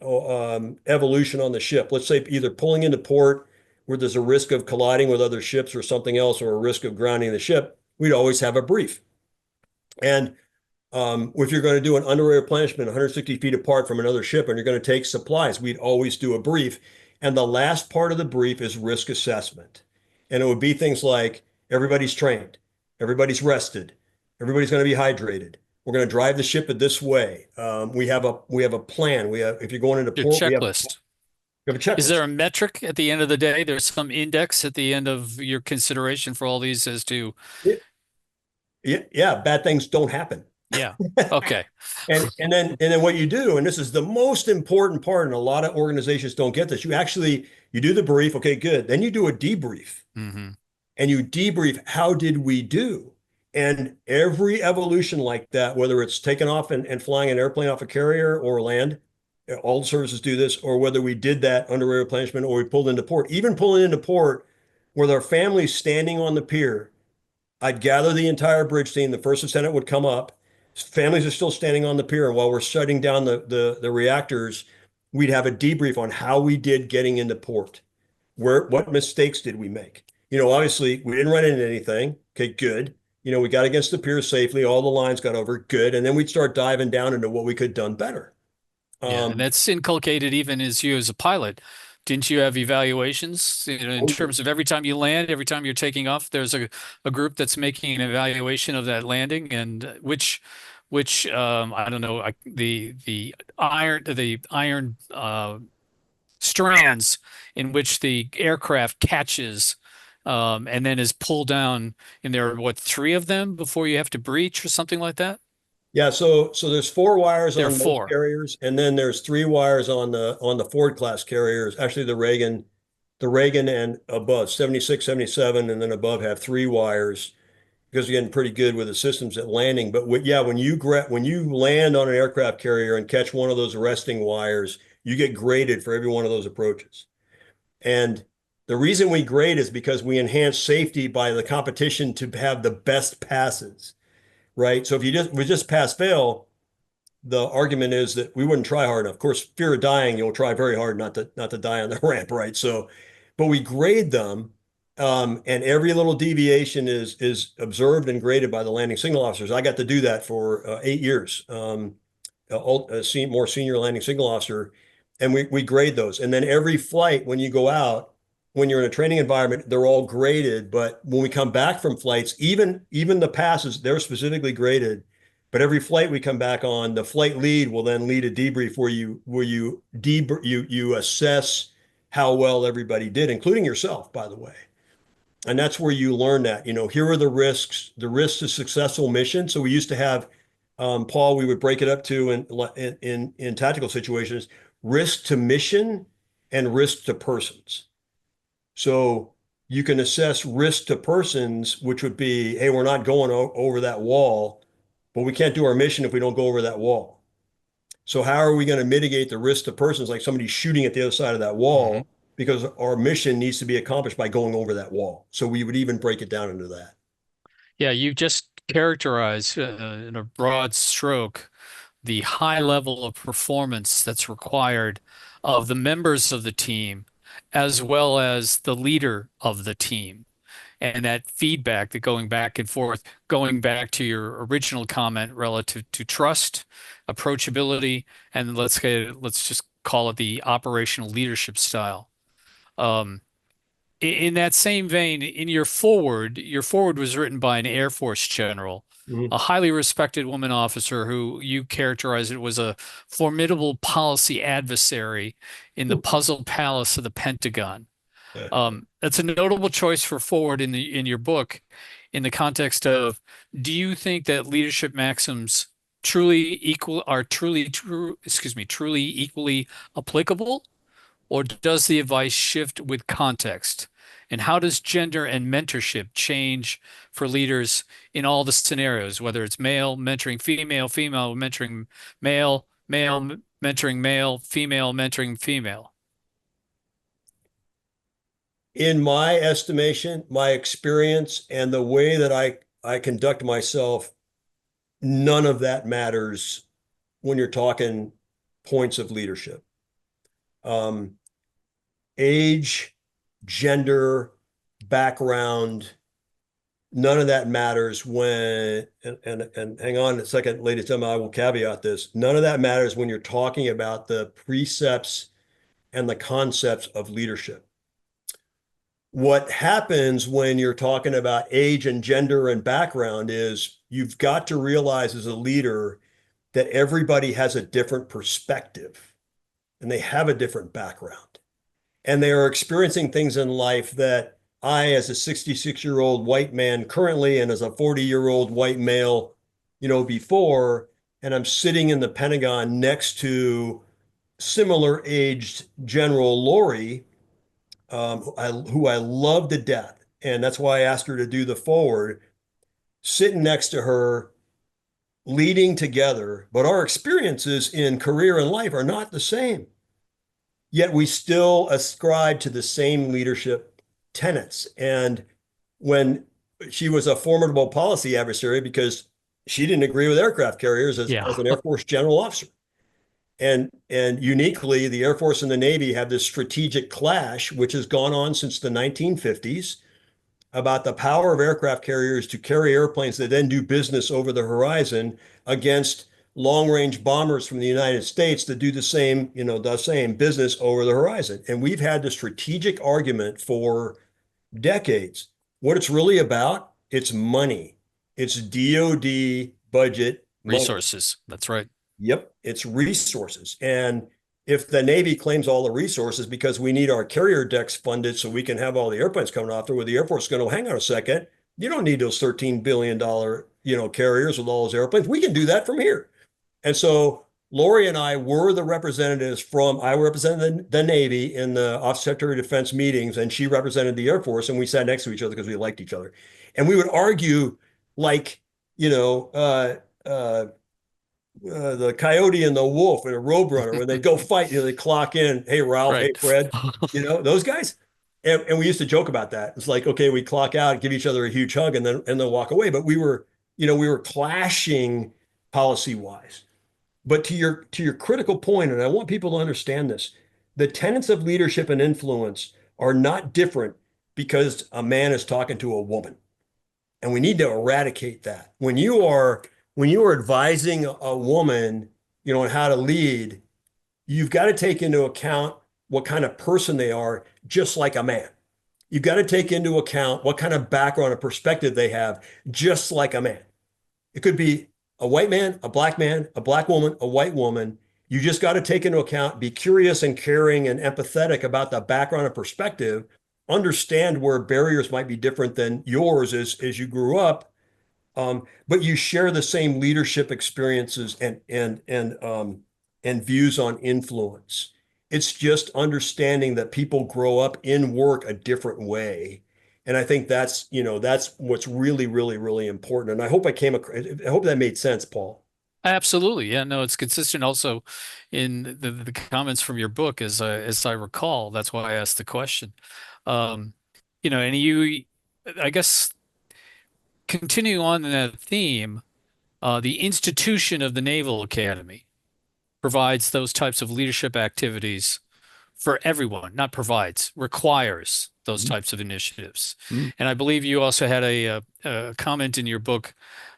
evolution on the ship, let's say either pulling into port where there's a risk of colliding with other ships or something else, or a risk of grounding the ship, we'd always have a brief. And if you're going to do an underway replenishment 160 feet apart from another ship and you're going to take supplies, we'd always do a brief. And the last part of the brief is risk assessment. And it would be things like everybody's trained, everybody's rested, everybody's going to be hydrated. We're going to drive the ship this way. We have a plan. If you're going into Your port, checklist. we have a Is there checklist. a metric at the end of the day? There's some index at the end of your consideration for all these as to, Yeah, yeah, yeah, bad things don't happen. yeah. Okay. And then what you do, and this is the most important part, and a lot of organizations don't get this. You do the brief, okay, good. Then you do a debrief, Hmm. and you debrief, how did we do? And every evolution like that, whether it's taking off and flying an airplane off a carrier or land, all the services do this, or whether we did that under replenishment or we pulled into port, even pulling into port with our families standing on the pier. I'd gather the entire bridge team. The first lieutenant would come up. Families are still standing on the pier. And while we're shutting down the reactors, we'd have a debrief on how we did getting into port. What mistakes did we make? Obviously, we didn't run into anything. Okay, good. We got against the pier safely. All the lines got over. Good. And then we'd start diving down into what we could have done better. Yeah, and Um, that's inculcated even as you as a pilot. Didn't you have evaluations, in terms of every time you land, every time you're taking off, there's a group that's making an evaluation of that landing and which I don't know, the iron strands in which the aircraft catches and then is pulled down. And there are what, three of them before you have to breach or something like that? Yeah, so there's four wires There are on most four. carriers, and then there's three wires on the Ford class carriers. Actually, the Reagan and above, 76, 77, and then above have three wires because you're getting pretty good with the systems at landing. But yeah, when you land on an aircraft carrier and catch one of those arresting wires, you get graded for every one of those approaches. And the reason we grade is because we enhance safety by the competition to have the best passes, right? So if we just pass fail, the argument is that we wouldn't try hard enough. Of course, fear of dying, you'll try very hard not to die on the ramp, right? So, but we grade them, and every little deviation is observed and graded by the landing signal officers. I got to do that for 8 years, more senior landing signal officer, and we grade those. And then every flight, when you go out, when you're in a training environment, they're all graded. But when we come back from flights, even the passes, they're specifically graded. But every flight we come back on, the flight lead will then lead a debrief where you assess how well everybody did, including yourself, by the way. And that's where you learn that, here are the risks to successful mission. So we used to have, Paul, we would break it up to in tactical situations, risk to mission and risk to persons. So you can assess risk to persons, which would be, hey, we're not going over that wall, but we can't do our mission if we don't go over that wall. So how are we going to mitigate the risk to persons, like somebody shooting at the other side of that Mhm. wall? Because our mission needs to be accomplished by going over that wall. So we would even break it down into that. Yeah, you just characterize in a broad stroke the high level of performance that's required of the members of the team as well as the leader of the team. And that feedback, that going back and forth, going back to your original comment relative to trust, approachability, and let's just call it the operational leadership style. Um, in that same vein, in your forward was written by an Air Force general, Mhm. a highly respected woman officer who you characterized it was a formidable policy adversary in the puzzle palace of the Pentagon. That's a notable choice for forward in your book, in the context of, do you think that leadership maxims truly equally applicable, or does the advice shift with context? And how does gender and mentorship change for leaders in all the scenarios, whether it's male mentoring female, female mentoring male, male mentoring male, female mentoring female? In my estimation, my experience, and the way that I conduct myself, none of that matters when you're talking points of leadership. Um, Age, gender, background, none of that matters when, and hang on a second, ladies and gentlemen, I will caveat this. None of that matters when you're talking about the precepts and the concepts of leadership. What happens when you're talking about age and gender and background is you've got to realize as a leader that everybody has a different perspective and they have a different background and they are experiencing things in life that I, as a 66-year-old white man currently, and as a 40-year-old white male, before, and I'm sitting in the Pentagon next to similar aged General Lori, who I love to death. And that's why I asked her to do the forward, sitting next to her, leading together. But our experiences in career and life are not the same. Yet we still ascribe to the same leadership tenets. And when she was a formidable policy adversary because she didn't agree with aircraft carriers as Yeah. an Air Force general officer. And uniquely, the Air Force and the Navy have this strategic clash, which has gone on since the 1950s, about the power of aircraft carriers to carry airplanes that then do business over the horizon against long-range bombers from the United States that do the same business over the horizon. And we've had the strategic argument for decades. What it's really about, it's money. It's DoD budget money. Resources. That's right. Yep, it's resources. And if the Navy claims all the resources because we need our carrier decks funded so we can have all the airplanes coming off there, where the Air Force is going to hang on a second. You don't need those $13 billion, carriers with all those airplanes. We can do that from here. And so Lori and I were the representatives I represented the Navy in the Office of Secretary of Defense meetings, and she represented the Air Force, and we sat next to each other because we liked each other. And we would argue like, you know, the coyote and the wolf and a roadrunner when they go fight, they clock in, hey, Ralph, hey, Right. Fred, those guys. And we used to joke about that. It's like, okay, we clock out, give each other a huge hug and then walk away. But we were clashing policy wise. But to your critical point, and I want people to understand this, the tenets of leadership and influence are not different because a man is talking to a woman. And we need to eradicate that. When you are advising a woman, on how to lead, you've got to take into account what kind of person they are, just like a man. You've got to take into account what kind of background and perspective they have, just like a man. It could be a white man, a black woman, a white woman. You just got to take into account, be curious and caring and empathetic about the background and perspective, understand where barriers might be different than yours as you grew up, but you share the same leadership experiences and views on influence. It's just understanding that people grow up in work a different way. And I think that's what's really, really, really important. And I hope that made sense, Paul. Absolutely. Yeah, no, it's consistent also in the comments from your book as I recall. That's why I asked the question. Um, and I guess continuing on in that theme, the institution of the Naval Academy provides those types of leadership activities for everyone, not provides, requires those types of initiatives. Mm-hmm. And I believe you also had a comment in your book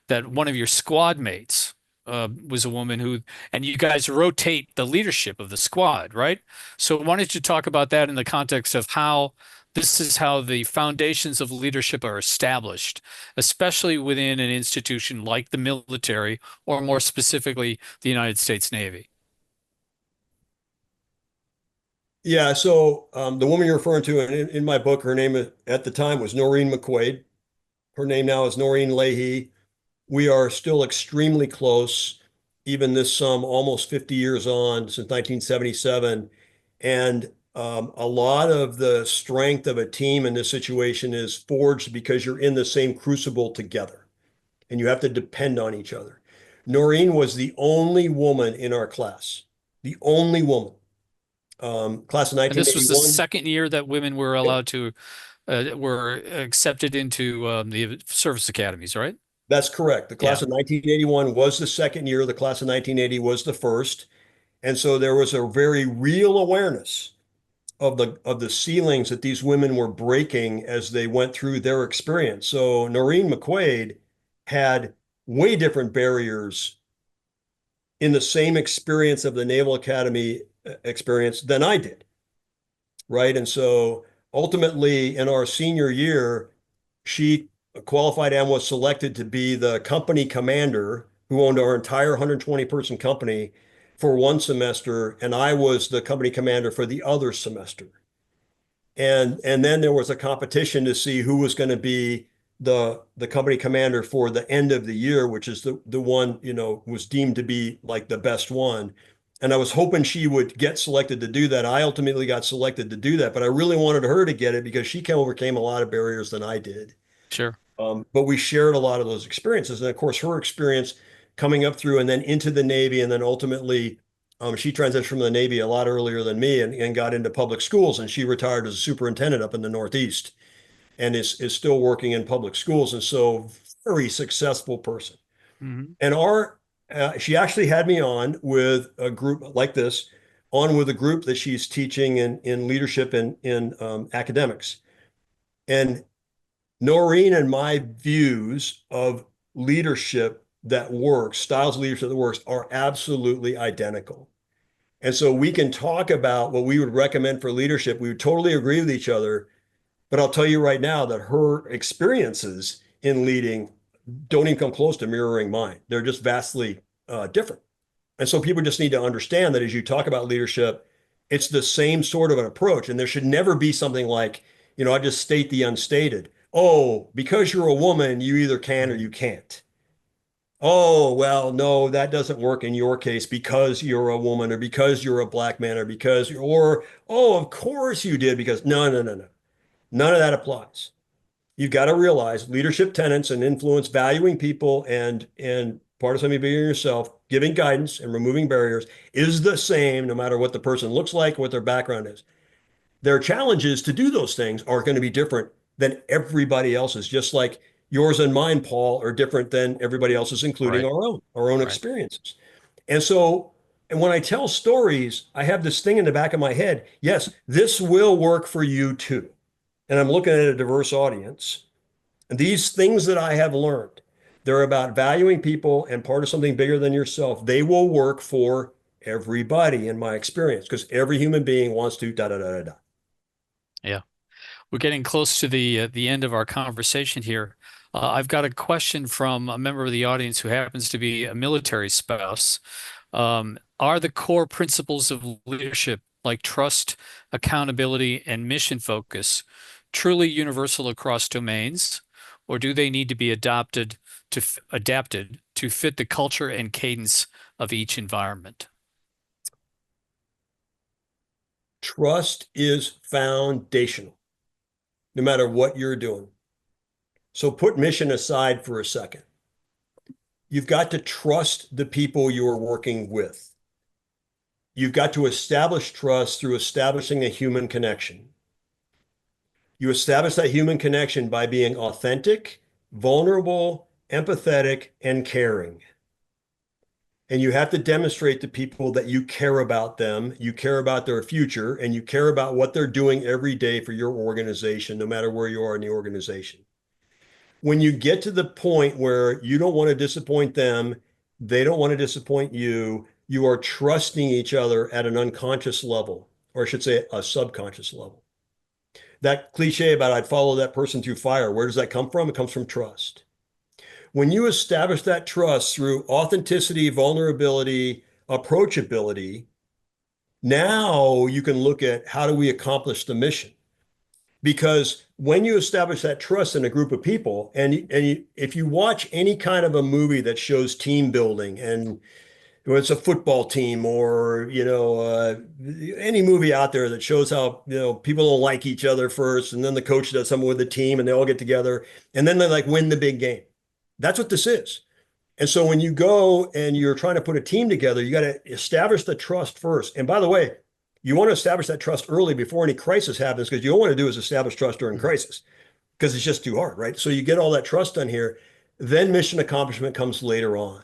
that one of your squad mates was a woman and you guys rotate the leadership of the squad, right? So why don't you talk about that in the context of how this is how the foundations of leadership are established, especially within an institution like the military, or more specifically, the United States Navy. Yeah, so the woman you're referring to in my book, her name at the time was Noreen McQuaid. Her name now is Noreen Leahy. We are still extremely close, even this almost 50 years on, since 1977. And a lot of the strength of a team in this situation is forged because you're in the same crucible together and you have to depend on each other. Noreen was the only woman in our class, the only woman. Class of And this was the 1981. second year that women were Yep, allowed to were accepted into the service academies, right? that's correct. The Yeah, class of 1981 was the second year. The class of 1980 was the first. And so there was a very real awareness of the ceilings that these women were breaking as they went through their experience. So Noreen McQuaid had way different barriers in the same experience of the Naval Academy experience than I did, right? And so ultimately in our senior year, she qualified and was selected to be the company commander who owned our entire 120 person company for one semester, and I was the company commander for the other semester. And then there was a competition to see who was going to be the company commander for the end of the year, which is the one, was deemed to be like the best one. And I was hoping she would get selected to do that. I ultimately got selected to do that, but I really wanted her to get it because she overcame a lot of barriers than I did. sure. But we shared a lot of those experiences. And of course, her experience coming up through and then into the Navy, and then ultimately she transitioned from the Navy a lot earlier than me and got into public schools. And she retired as a superintendent up in the Northeast and is still working in public schools. And so very successful person. Hmm. And she actually had me on with a group like this, on with a group that she's teaching in leadership in academics. And Noreen and my views of leadership that works, styles of leadership that works, are absolutely identical. And so we can talk about what we would recommend for leadership. We would totally agree with each other. But I'll tell you right now that her experiences in leading don't even come close to mirroring mine. They're just vastly different. And so people just need to understand that as you talk about leadership, it's the same sort of an approach. And there should never be something like, I just state the unstated. Oh, because you're a woman, you either can or you can't. Oh, well, no, that doesn't work in your case because you're a woman or because you're a black man or oh, of course you did because no, no, no, no. None of that applies. You've got to realize leadership tenets and influence, valuing people and part of something bigger than yourself, giving guidance and removing barriers is the same no matter what the person looks like, what their background is. Their challenges to do those things are going to be different than everybody else's, just like yours and mine, Paul, are different than everybody else's, including Right. our own Right. experiences. And so, and when I tell stories, I have this thing in the back of my head. Yes, this will work for you too. And I'm looking at a diverse audience. And these things that I have learned, they're about valuing people and part of something bigger than yourself. They will work for everybody in my experience because every human being wants to da da da da da. Yeah. We're getting close to the end of our conversation here. I've got a question from a member of the audience who happens to be a military spouse. Are the core principles of leadership, like trust, accountability, and mission focus, truly universal across domains, or do they need to be adapted to fit the culture and cadence of each environment? Trust is foundational, no matter what you're doing. So put mission aside for a second. You've got to trust the people you're working with. You've got to establish trust through establishing a human connection. You establish that human connection by being authentic, vulnerable, empathetic, and caring. And you have to demonstrate to people that you care about them, you care about their future, and you care about what they're doing every day for your organization, no matter where you are in the organization. When you get to the point where you don't want to disappoint them, they don't want to disappoint you, you are trusting each other at an unconscious level, or I should say a subconscious level. That cliche about I'd follow that person through fire, where does that come from? It comes from trust. When you establish that trust through authenticity, vulnerability, approachability, now you can look at how do we accomplish the mission? Because when you establish that trust in a group of people, if you watch any kind of a movie that shows team building, and it's a football team or any movie out there that shows how people don't like each other first, and then the coach does something with the team, and they all get together, and then they like win the big game. That's what this is. And so when you go and you're trying to put a team together, you got to establish the trust first. And by the way, you want to establish that trust early before any crisis happens, because you don't want to do is establish trust during Mhm. crisis because it's just too hard, right? So you get all that trust done here, then mission accomplishment comes later on.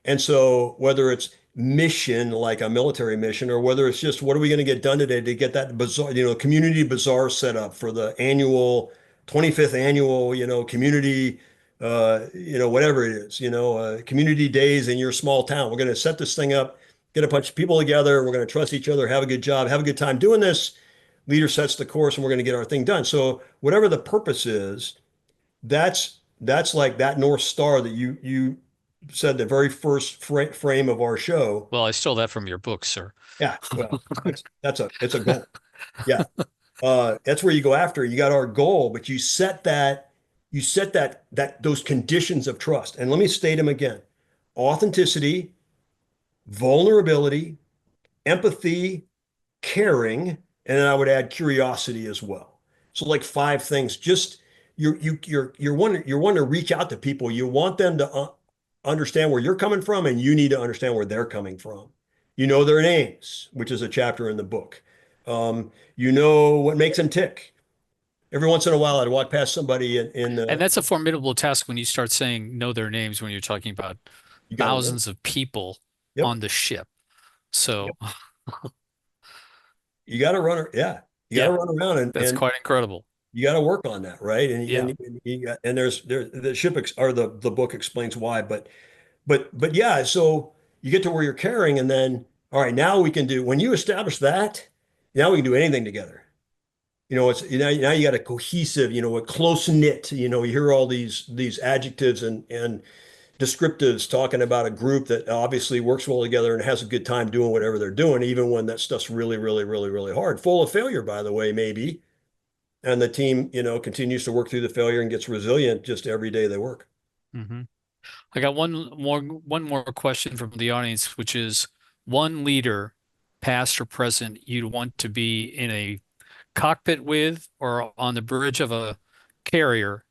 And so whether it's mission, like a military mission, or whether it's just what are we going to get done today to get that bazaar, community bazaar set up for the annual 25th annual, community, whatever it is, community days in your small town. We're going to set this thing up, get a bunch of people together. We're going to trust each other, have a good job, have a good time doing this. Leader sets the course, and we're going to get our thing done. So whatever the purpose is, that's like that North Star that you said the very first frame of our show. Well, I stole that from your book, sir. Yeah, well, it's a goal. Yeah, that's where you go after. You got our goal, but you set that those conditions of trust. And let me state them again: authenticity, vulnerability, empathy, caring, and then I would add curiosity as well. So like five things. Just you're one to reach out to people. You want them to understand where you're coming from, and you need to understand where they're coming from. You know their names, which is a chapter in the book. You know what makes them tick. Every once in a while, I'd walk past somebody in And that's a formidable task when you start saying know their names when you're talking about you got to learn. thousands of people Yep. on the ship. Yep. So, You got to run. Yeah. You got to yeah, run around that's and quite incredible. you got to work on that, right? And Yeah. there's the ship or the book explains why, but yeah. So you get to where you're carrying, and then all right, now we can do when you establish that, now we can do anything together. It's now you got a cohesive, a close knit. You hear all these adjectives and descriptives talking about a group that obviously works well together and has a good time doing whatever they're doing, even when that stuff's really, really, really, really hard. Full of failure, by the way, maybe. And the team, continues to work through the failure and gets resilient just every day they work. Hmm. I got one more question from the audience, which is one leader, past or present, you'd want to be in a cockpit with or on the bridge of a carrier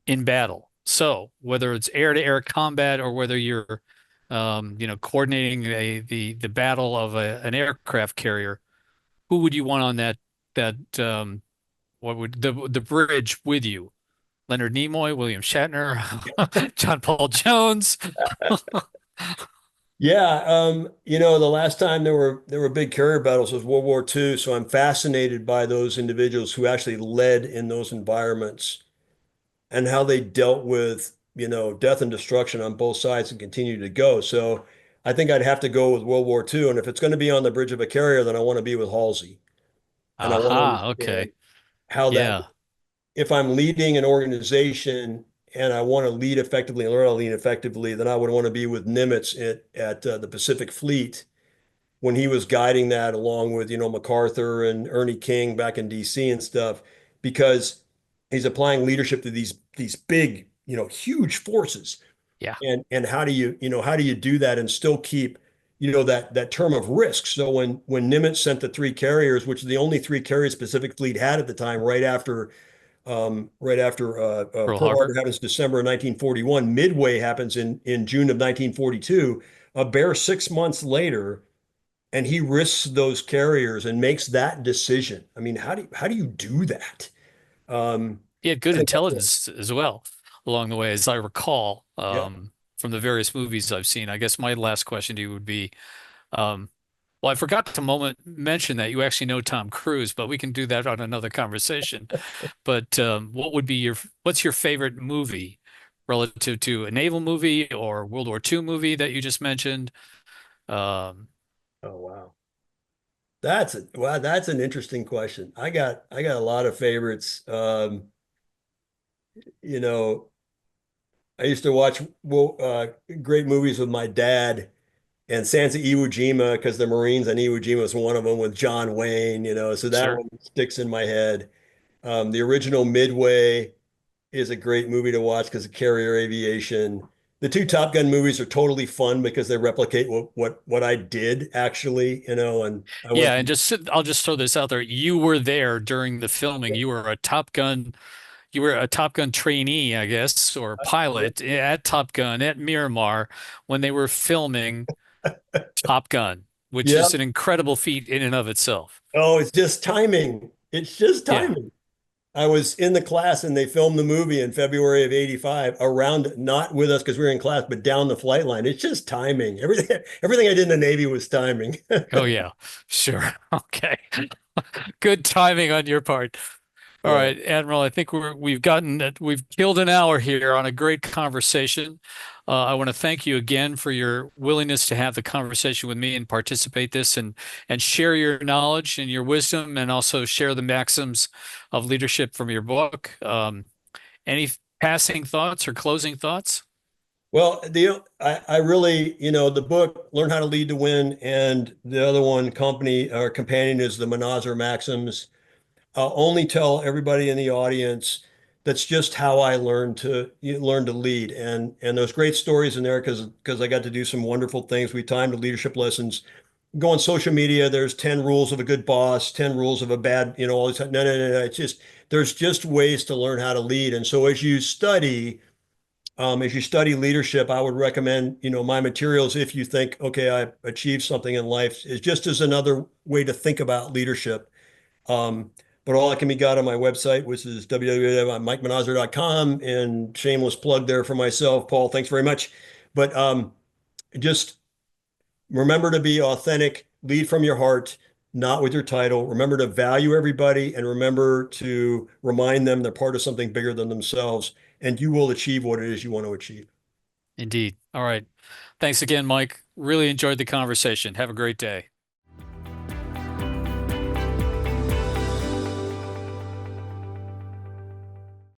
in battle. So whether it's air-to-air combat or whether you're coordinating the battle of an aircraft carrier, who would you want on that what would the bridge with you? Leonard Nimoy, William Shatner, John Paul Jones. Yeah, the last time there were big carrier battles was World War II, so I'm fascinated by those individuals who actually led in those environments and how they dealt with, death and destruction on both sides and continue to go. So I think I'd have to go with World War II, and if it's going to be on the bridge of a carrier, then I want to be with Halsey, and I want to Aha, understand okay. how that Yeah, if I'm leading an organization and I want to lead effectively and learn how to lead effectively, then I would want to be with Nimitz at the Pacific Fleet when he was guiding that along with, MacArthur and Ernie King back in DC and stuff, because he's applying leadership to these big, huge forces. yeah, And how do you do that and still keep, that term of risk. So when Nimitz sent the three carriers, which are the only three carriers Pacific Fleet had at the time, right after Pearl Pearl Harbor Harbor. happens December of 1941. Midway happens in June of 1942. A bare 6 months later, and he risks those carriers and makes that decision. I mean, how do you do that? Um, He had I good think that's a intelligence as well along the way, as I recall, yeah. from the various movies I've seen. I guess my last question to you would be, um, well, I forgot to mention that you actually know Tom Cruise, but we can do that on another conversation. But what's your favorite movie relative to a naval movie or World War II movie that you just mentioned? Um, Oh wow. That's an interesting question. I got a lot of favorites. You know, I used to watch great movies with my dad and Sansa Iwo Jima because the Marines on Iwo Jima was one of them with John Wayne, so that sure. one sticks in my head. The original Midway is a great movie to watch because of carrier aviation. The two Top Gun movies are totally fun because they replicate what I did actually, and I went Yeah, and I'll just throw this out there. You were there during the filming. You were a Top Gun trainee, I guess, or pilot at Top Gun at Miramar when they were filming Top Gun, which yeah. is an incredible feat in and of itself. Oh, it's just timing. It's just Yeah. timing. I was in the class and they filmed the movie in February of 85 around, not with us because we were in class, but down the flight line. It's just timing. Everything I did in the Navy was timing. Oh yeah. Sure. Okay. Good timing on your part. All Yeah. right, Admiral, I think we've killed an hour here on a great conversation. I want to thank you again for your willingness to have the conversation with me and participate this and share your knowledge and your wisdom and also share the maxims of leadership from your book. Any passing thoughts or closing thoughts? Well, I really, the book, Learn How to Lead to Win, and the other one, company or companion, is the Manazir Maxims. I'll only tell everybody in the audience that's just how I learned to lead, and there's great stories in there because I got to do some wonderful things. We timed the leadership lessons. Go on social media. There's 10 rules of a good boss, 10 rules of a bad, all this. No, no, no, no. It's just there's just ways to learn how to lead, and so as you study leadership, I would recommend, my materials if you think, okay, I've achieved something in life, is just as another way to think about leadership. Um, but all that can be got on my website, which is www.mikemanazir.com, and shameless plug there for myself. Paul, thanks very much. But just remember to be authentic, lead from your heart, not with your title. Remember to value everybody and remember to remind them they're part of something bigger than themselves, and you will achieve what it is you want to achieve. Indeed. All right. Thanks again, Mike. Really enjoyed the conversation. Have a great day.